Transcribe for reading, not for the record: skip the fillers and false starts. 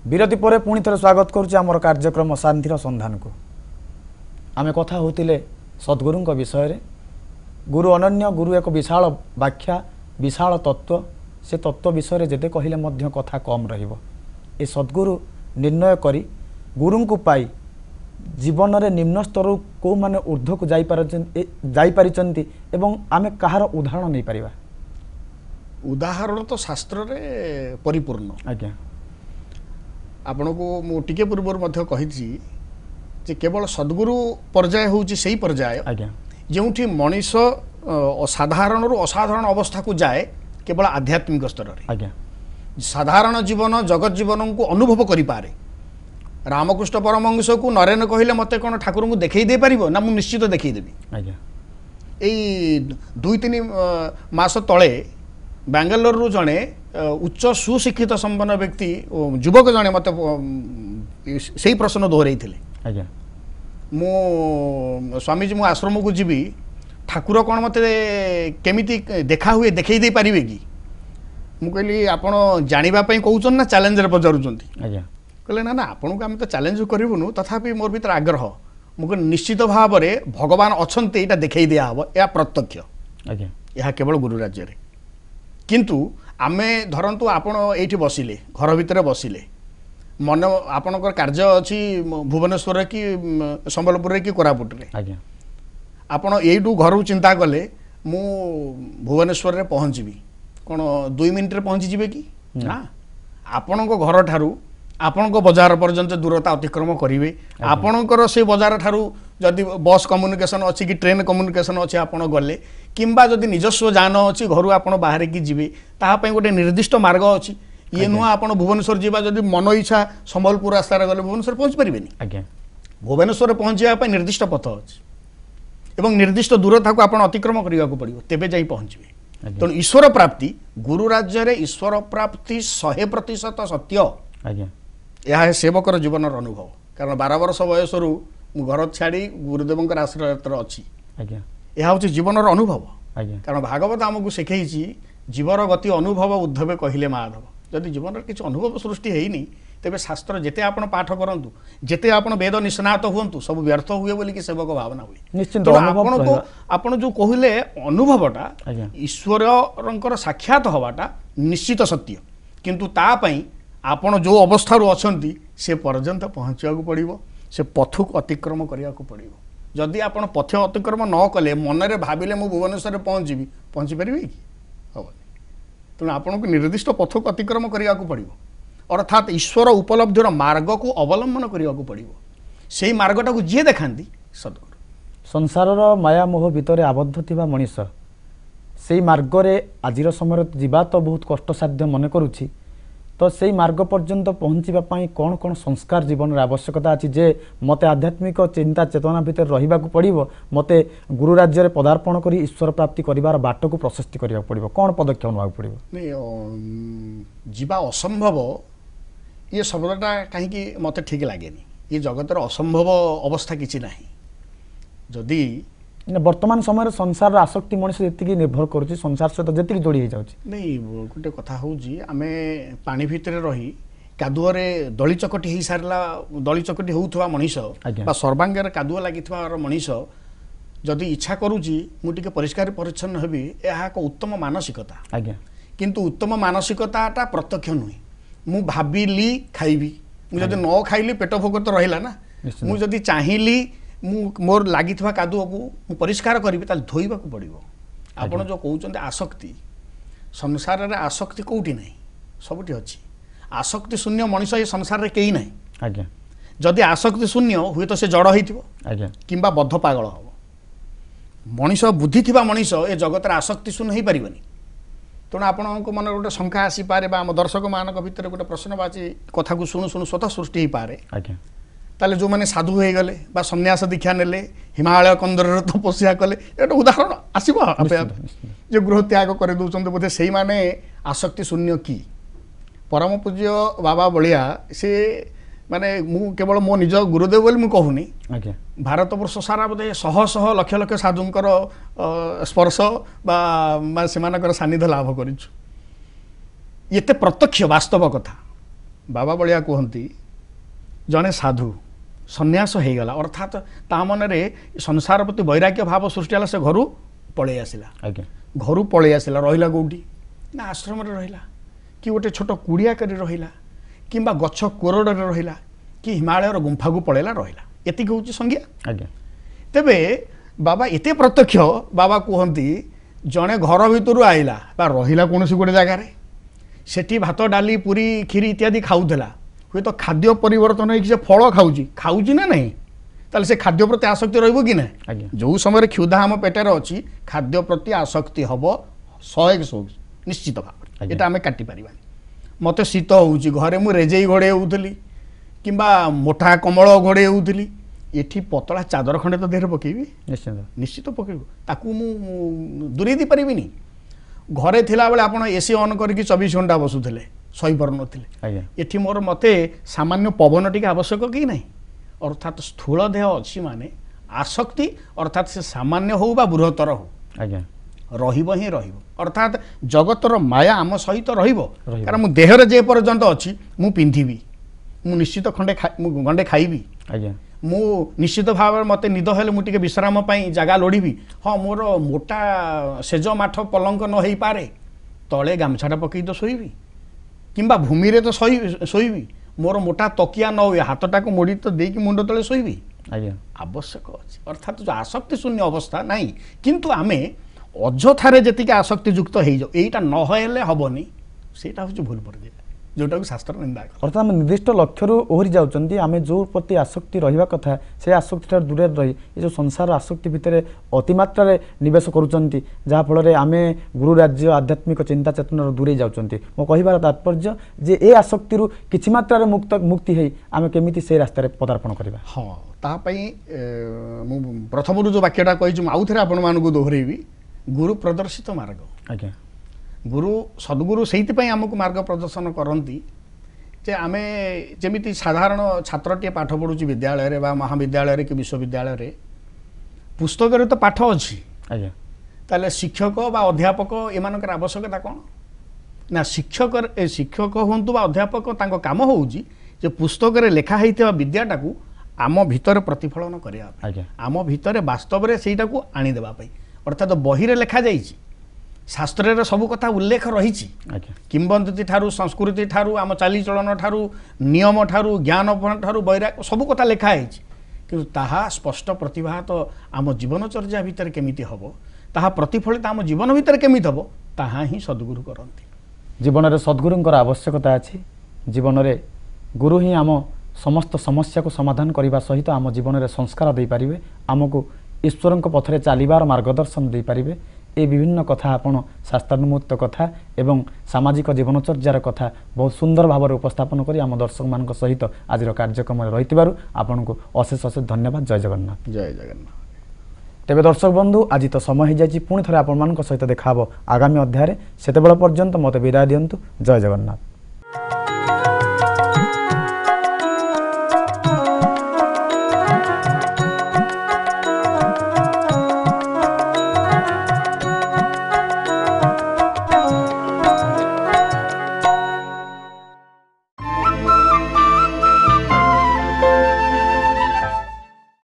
विरति पर पुणी थे स्वागत करुँच कार्यक्रम शांतिर सन्धान को आमे कथा होतिले सद्गुरु विषय गुरु अनन्य गुरु एक विशाल व्याख्या विशाल तत्व से तत्व विषय जेते कहले मध्य कथा कम रहिबो ए सद्गुरु निर्णय करी गुरु को पाई जीवन रे निम्न स्तर को माने ऊर्ध्व को जाई पारिचंती एवं आमे कहार उदाहरण नहीं पारिबा। उदाहरण तो शास्त्र रे परिपूर्ण आज्ञा आपण को मु टिके पूर्व मध्य कहिछि जे केवल सद्गुरु पर्याय होउछि सेही पर्याय आज्ञा जेउठी मनीष साधारण रु असाधारण अवस्था को जाए केवल आध्यात्मिक स्तर रे आज्ञा साधारण जीवन जगत जीवन को अनुभव करि पारे। रामकृष्ण परमहंस को नरेन कहिले मते कोन ठाकुर को देखै दे परिबो ना मु निश्चित देखै देबी। आज्ञा एई 2-3 मास तळे बेंगलोर रु जणे उच्च सुशिक्षित संपन्न व्यक्ति युवक जणे मते सेही प्रश्न दोहराई थिले। आज्ञा मु स्वामीजी मु आश्रम को जीवी ठाकुर कौन मत केमिति देखा हुए देखई दे पारिबे कि मु कहली आपण जानिबा कहउछन ना चैलेंजर पचारुचंती। आज्ञा कहले ना ना आपण को हम तो चैलेंज करिवनु तथापि मोर भीतर आग्रह मु निश्चित भाव रे भगवान अछंती एटा देखई दिया हबो या प्रत्यक्ष। आज्ञा या केवल गुरु राज्य रे किंतु आमे धरंतु आपण एठी बसिले घर भीतर बसिले मन आपणकर कार्य अछि भुवनेश्वर की संबलपुर की कोरापुट रे आज्ञा आपण एइटू घर चिंता कले मु भुवनेश्वर रे पहुँचबी कोन 2 मिनिट रे पहुँची जिबे कि ना आपणको घर ठारू आपणको बाजार पर्यंत दूरता अतिक्रम करिवे। आपणकर से बाजार ठारू जदि बस कम्युनिकेशन अछि कि ट्रेन कम्युनिकेशन अछि आपण गले किंबा जदि निजस्व जान अछि घरु आपण बाहर की जिबे ताहा पय गोटे निर्दिष्ट मार्ग अछि ये नुआ आपण भुवनेश्वर जीवा जदि मन इच्छा संबलपुर रास्ता रे गले भुवनेश्वर पहुँच परिबेनी। आज्ञा भुवनेश्वर पहुँचवा पय निर्दिष्ट पथ अछि एवं निर्दिष्ट दूरता को आपण अतिक्रम करिया को पड़िबो तेबे जाई पहुँचबे। तो ईश्वर प्राप्ति गुरु राज्य रे ईश्वर प्राप्ति 100% सत्य। आज्ञा यह है सेवकर जीवन अनुभव कारण 12 वर्ष बयस रु घर छाड़ी गुरुदेव आश्रय अच्छी। आज्ञा यह हूँ जीवन अनुभव। आज्ञा कारण भागवत आमको शिखई जीवर गति अनुभव उद्धवे कहले माधव जदि जीवन में किसी अनुभव सृष्टि होनी तेरे शास्त्र जिते आप पाठ करूँ जिते आप वेद निष्णात हूँ सब व्यर्थ हुए बोली कि सेवक भावना हुए निश्चित आप जो कहले अनुभवटा ईश्वर साक्षात हवाटा निश्चित सत्य किंतु तापाई आपण जो अवस्था अच्छी से पर्यंत पहुँचा पड़ो से पथ को अतिक्रम करने को पड़ो जदि आप पथ अतिक्रम न कले मन में भाविले मु भुवनेश्वर पहुँची पारे कि हम तेणु आपन को निर्दिष्ट पथ को अतिक्रम करने को पड़ो अर्थात ईश्वर उपलब्धिर मार्ग को अवलंबन करने को पड़ो से मार्गटा को जी देखा सद्गुरु संसार माया मोह भितर आबद्ध थिबा मनीष से मार्ग रे आजिर समय जीवा तो बहुत कष्टसाध्य मन करुछि तो से मार्ग पर्यंत पहुँचवा कौन कौन संस्कार जीवन में आवश्यकता अच्छी जे मते आध्यात्मिक चिंता चेतना भितर रहिबा को पड़िबो मते गुरु राज्य रे पदार्पण करी ईश्वर प्राप्ति करिवार बाट को प्रशस्ति करिया पड़िबो कौन पदक्षेप नवा पड़िबो नहीं जीवा असंभव ये शब्दटा कहीं मते ठीक लागेनी ये जगतर असंभव अवस्था किसी नहीं जदि वर्तमान समय संसार आसक्ति मनुष्य जी निर्भर करुच्ची संसार सहित जी जोड़ी हो नहीं गोटे कथा हूँ आम पानी भितर रही कादुअरे दली चकटी हो सारा दली चकटी होउथवा मनीष बा सर्वांगे कादुआ लगी मनीष जदि इच्छा करुच्ची मुझे परिष्कार परिच्छन्न हेबी यह एक उत्तम मानसिकता। आज्ञा किंतु उत्तम मानसिकता प्रत्यक्ष नुहे मु भाविली खाइबी मुझे न खाइली पेट भोक तो रहा ना मुझे चाहिली मोर लगी कादुआ को परिष्कार करी धोइबा को पड़ो आपड़ जो कहते आसक्ति संसार रे आसक्ति कौटी ना सबुठी अच्छी आसक्ति शून्य मनीष ये संसार रे कहीं ना। आज्ञा जदि आसक्ति शून्य हुए तो से जड़ हो किंबा बद्ध पागल हम मनीष बुद्धि थिबा मनीष ए जगत आसक्ति शून्य हो पारनि तेणु आपण मन गोटे शंका आसीपे आम दर्शक मान भर गोटे प्रश्नवाची कथा को शुणु शुणु स्वतः सृष्टि हो पारे। आज्ञा ताले जो माने साधु हो गले बा सन्यास दीक्षा नेले हिमालय कंदर तपस्या कले एटा उदाहरण आसीबो आपे जो गृह त्याग कर दउचंत बोधे सेही माने आसक्ति शून्य की परम पूज्य बाबा बलिया से माने मु केवल मो निज गुरुदेव बोली मु कहूनी। भारत वर्ष सारा बोधे शह शह लक्ष लक्ष साधुंकर स्पर्श बा सेमानकर सानिध्य लाभ करिछु एते प्रत्यक्ष वास्तव कथा ବାବା ବଳିଆ କୁହନ୍ତି ଜଣେ ସାଧୁ ସନ୍ନ୍ୟାସ ହେଇଗଲା ଅର୍ଥାତ୍ ତା ମନରେ ସଂସାର ପ୍ରତି ବୈରାଗ୍ୟ ଭାବ ସୃଷ୍ଟି ହେଲା ସେ ଘରୁ ପଳେଇ ଆସିଲା ଆଜ୍ଞା ଘରୁ ପଳେଇ ଆସିଲା ରହିଲା କେଉଁଠି ନା ଆଶ୍ରମରେ ରହିଲା କି ଗୋଟେ ଛୋଟ କୁଡ଼ିଆ କରି ରହିଲା କିମ୍ବା ଗଛ କୋରଡ଼ରେ ରହିଲା କି ହିମାଳୟର ଗୁମ୍ଫାକୁ ପଳେଇଲା ରହିଲା ଏତିକି ହେଉଛି ସଂଜ୍ଞା ଆଜ୍ଞା ତେବେ ବାବା ଏତେ ପ୍ରତ୍ୟକ୍ଷ ବାବା କୁହନ୍ତି ଜଣେ ଘର ଭିତରୁ ଆଇଲା ବା ରହିଲା କୌଣସି ଗୋଟେ ଜାଗାରେ ସେଠି ଭାତ ଡାଲି ପୁରୀ କ୍ଷୀରି ଇତ୍ୟାଦି ଖାଉଥିଲା ହୁଏତ ଖାଦ୍ୟ ପରିବର୍ତ୍ତନ ହେଇକି ସେ ଫଳ ଖାଉଛି ନା ନାହିଁ ତାହେଲେ ସେ ଖାଦ୍ୟ ପ୍ରତି ଆସକ୍ତି ରହିବ କି ନା ଆଜ୍ଞା ଯେଉଁ ସମୟରେ କ୍ଷୁଧା ଆମ ପେଟରେ ଅଛି ଖାଦ୍ୟ ପ୍ରତି ଆସକ୍ତି ହେବ 100% ନିଶ୍ଚିତ ଭାବରେ ଆଜ୍ଞା। ଏଇଟା ଆମେ କାଟି ପାରିବାନି ମୋତେ ଶୀତ ହେଉଛି ଘରେ ମୁଁ ରେଜେଇ ଘୋଡ଼େଇ ହେଉଥିଲି କିମ୍ବା ମୋଟା କମଳ ଘୋଡ଼େଇ ହେଉଥିଲି ଏଠି ପତଳା ଚାଦର ଖଣ୍ଡେ ତ ଦେହରେ ପକେଇବି ନିଶ୍ଚିତ ପକେଇବୁ ତାକୁ ମୁଁ ଦୂରେଇ ଦେଇପାରିବିନି ଘରେ ଥିଲାବେଳେ ଆପଣ ଏସି ଅନ୍ କରିକି 24 ଘଣ୍ଟା ବସୁଥିଲେ ଶୋଇପାରୁନଥିଲେ ଆଜ୍ଞା ଏଠି ମୋର ମୋତେ ସାମାନ୍ୟ ପବନ ଟିକେ ଆବଶ୍ୟକ କି ନାହିଁ ଅର୍ଥାତ୍ ସ୍ଥୂଳ ଦେହ ଅଛି ମାନେ ଆସକ୍ତି ଅର୍ଥାତ୍ ସେ ସାମାନ୍ୟ ହେଉ ବା ବୃହତ୍ତର ହେଉ ଆଜ୍ଞା ରହିବ ହିଁ ରହିବ ଅର୍ଥାତ୍ ଜଗତର ମାୟା ଆମ ସହିତ ରହିବ ରହିବ। କାରଣ ମୁଁ ଦେହରେ ଯେ ପର୍ଯ୍ୟନ୍ତ ଅଛି ମୁଁ ପିନ୍ଧିବି ମୁଁ ନିଶ୍ଚିତ ମୁଁ ଗଣ୍ଡେ ଖାଇବି ଆଜ୍ଞା ମୁଁ ନିଶ୍ଚିତ ଭାବରେ ମୋତେ ନିଦ ହେଲେ ମୁଁ ଟିକେ ବିଶ୍ରାମ ପାଇଁ ଜାଗା ଲୋଡ଼ିବି ହଁ ମୋର ମୋଟା ସେଜ ମାଠ ପଲଙ୍କ ନ ହେଇପାରେ ତଳେ ଗାମୁଛାଟା ପକେଇ ତ ଶୋଇବି କିମ୍ବା ଭୂମିରେ ତ ଶୋଇବି ମୋର ମୋଟା ତକିଆ ନ ହୁଏ ହାତଟାକୁ ମୋଡ଼ି ତ ଦେଇକି ମୁଣ୍ଡ ତଳେ ଶୋଇବି ଆଜ୍ଞା ଆବଶ୍ୟକ ଅଛି ଅର୍ଥାତ୍ ଯେଉଁ ଆସକ୍ତି ଶୂନ୍ୟ ଅବସ୍ଥା ନାହିଁ କିନ୍ତୁ ଆମେ ଅଯଥାରେ ଯେତିକି ଆସକ୍ତିଯୁକ୍ତ ହେଇଯାଉ ଏଇଟା ନ ହେଲେ ହେବନି ସେଇଟା ହେଉଛି ଭୁଲ ପରିଚୟ ଯେଉଁଟାକୁ ଶାସ୍ତ୍ର ନିନ୍ଦା କରେ ଅର୍ଥାତ୍ ଆମେ ନିର୍ଦ୍ଦିଷ୍ଟ ଲକ୍ଷ୍ୟରୁ ଓହରି ଯାଉଛନ୍ତି ଆମେ ଯେଉଁ ପ୍ରତି ଆସକ୍ତି ରହିବା କଥା ସେ ଆସକ୍ତିଠାରୁ ଦୂରରେ ରହି ଏ ଯେଉଁ ସଂସାର ଆସକ୍ତି ଭିତରେ ଅତିମାତ୍ରାରେ ନିବେଶ କରୁଛନ୍ତି ଯାହାଫଳରେ ଆମେ ଗୁରୁ ରାଜ୍ୟ ଆଧ୍ୟାତ୍ମିକ ଚିନ୍ତା ଚେତନାରୁ ଦୂରେଇ ଯାଉଛନ୍ତି ମୋ କହିବାର ତାତ୍ପର୍ଯ୍ୟ ଯେ ଏ ଆସକ୍ତିରୁ କିଛି ମାତ୍ରାରେ ମୁକ୍ତି ହେଇ ଆମେ କେମିତି ସେ ରାସ୍ତାରେ ପଦାର୍ପଣ କରିବା ହଁ ତା ପାଇଁ ମୁଁ ପ୍ରଥମରୁ ଯେଉଁ ବାକ୍ୟଟା କହିଛି ମୁଁ ଆଉଥରେ ଆପଣମାନଙ୍କୁ ଦୋହରେଇବି ଗୁରୁ ପ୍ରଦର୍ଶିତ ମାର୍ଗ ଆଜ୍ଞା ଗୁରୁ ସଦ୍ଗୁରୁ ସେଇଥିପାଇଁ ଆମକୁ ମାର୍ଗ ପ୍ରଦର୍ଶନ କରନ୍ତି ଯେ ଆମେ ଯେମିତି ସାଧାରଣ ଛାତ୍ରଟିଏ ପାଠ ପଢ଼ୁଛି ବିଦ୍ୟାଳୟରେ ବା ମହାବିଦ୍ୟାଳୟରେ କି ବିଶ୍ୱବିଦ୍ୟାଳୟରେ ପୁସ୍ତକରେ ତ ପାଠ ଅଛି ଆଜ୍ଞା ତାହେଲେ ଶିକ୍ଷକ ବା ଅଧ୍ୟାପକ ଏମାନଙ୍କର ଆବଶ୍ୟକତା କ'ଣ ନା ଶିକ୍ଷକ ହୁଅନ୍ତୁ ବା ଅଧ୍ୟାପକ ତାଙ୍କ କାମ ହେଉଛି ଯେ ପୁସ୍ତକରେ ଲେଖା ହେଇଥିବା ବିଦ୍ୟାଟାକୁ ଆମ ଭିତରେ ପ୍ରତିଫଳନ କରିବା ପାଇଁ ଆଜ୍ଞା ଆମ ଭିତରେ ବାସ୍ତବରେ ସେଇଟାକୁ ଆଣିଦେବା ପାଇଁ ଅର୍ଥାତ୍ ବହିରେ ଲେଖାଯାଇଛି ଶାସ୍ତ୍ରରେ ସବୁ କଥା ଉଲ୍ଲେଖ ରହିଛି ଆଜ୍ଞା କିମ୍ବଦନ୍ତୀ ଠାରୁ ସଂସ୍କୃତି ଠାରୁ ଆମ ଚାଲିଚଳନ ଠାରୁ ନିୟମ ଠାରୁ ଜ୍ଞାନ ଠାରୁ ବୈରାଗ୍ୟ ସବୁ କଥା ଲେଖା ହେଇଛି କିନ୍ତୁ ତାହା ସ୍ପଷ୍ଟ ପ୍ରତିଭାତ ଆମ ଜୀବନଚର୍ଯ୍ୟା ଭିତରେ କେମିତି ହେବ ତାହା ପ୍ରତିଫଳିତ ଆମ ଜୀବନ ଭିତରେ କେମିତି ହେବ ତାହା ହିଁ ସଦ୍ଗୁରୁ କରନ୍ତି ଜୀବନରେ ସଦ୍ଗୁରୁଙ୍କର ଆବଶ୍ୟକତା ଅଛି ଜୀବନରେ ଗୁରୁ ହିଁ ଆମ ସମସ୍ତ ସମସ୍ୟାକୁ ସମାଧାନ କରିବା ସହିତ ଆମ ଜୀବନରେ ସଂସ୍କାର ଦେଇପାରିବେ ଆମକୁ ଈଶ୍ୱରଙ୍କ ପଥରେ ଚାଲିବାର ମାର୍ଗଦର୍ଶନ ଦେଇପାରିବେ ଏ ବିଭିନ୍ନ କଥା ଆପଣ ଶାସ୍ତ୍ରାନୁମୋଦିତ କଥା ଏବଂ ସାମାଜିକ ଜୀବନଚର୍ଯ୍ୟାର କଥା ବହୁତ ସୁନ୍ଦର ଭାବରେ ଉପସ୍ଥାପନ କରି ଆମ ଦର୍ଶକମାନଙ୍କ ସହିତ ଆଜିର କାର୍ଯ୍ୟକ୍ରମରେ ରହିଥିବାରୁ ଆପଣଙ୍କୁ ଅଶେଷ ଅଶେଷ ଧନ୍ୟବାଦ ଜୟ ଜଗନ୍ନାଥ ଜୟ ଜଗନ୍ନାଥ ତେବେ ଦର୍ଶକ ବନ୍ଧୁ ଆଜି ତ ସମୟ ହୋଇଯାଇଛି ପୁଣି ଥରେ ଆପଣମାନଙ୍କ ସହିତ ଦେଖା ହେବ ଆଗାମୀ ଅଧ୍ୟାୟରେ ସେତେବେଳେ ପର୍ଯ୍ୟନ୍ତ ମୋତେ ବିଦାୟ ଦିଅନ୍ତୁ ଜୟ ଜଗନ୍ନାଥ।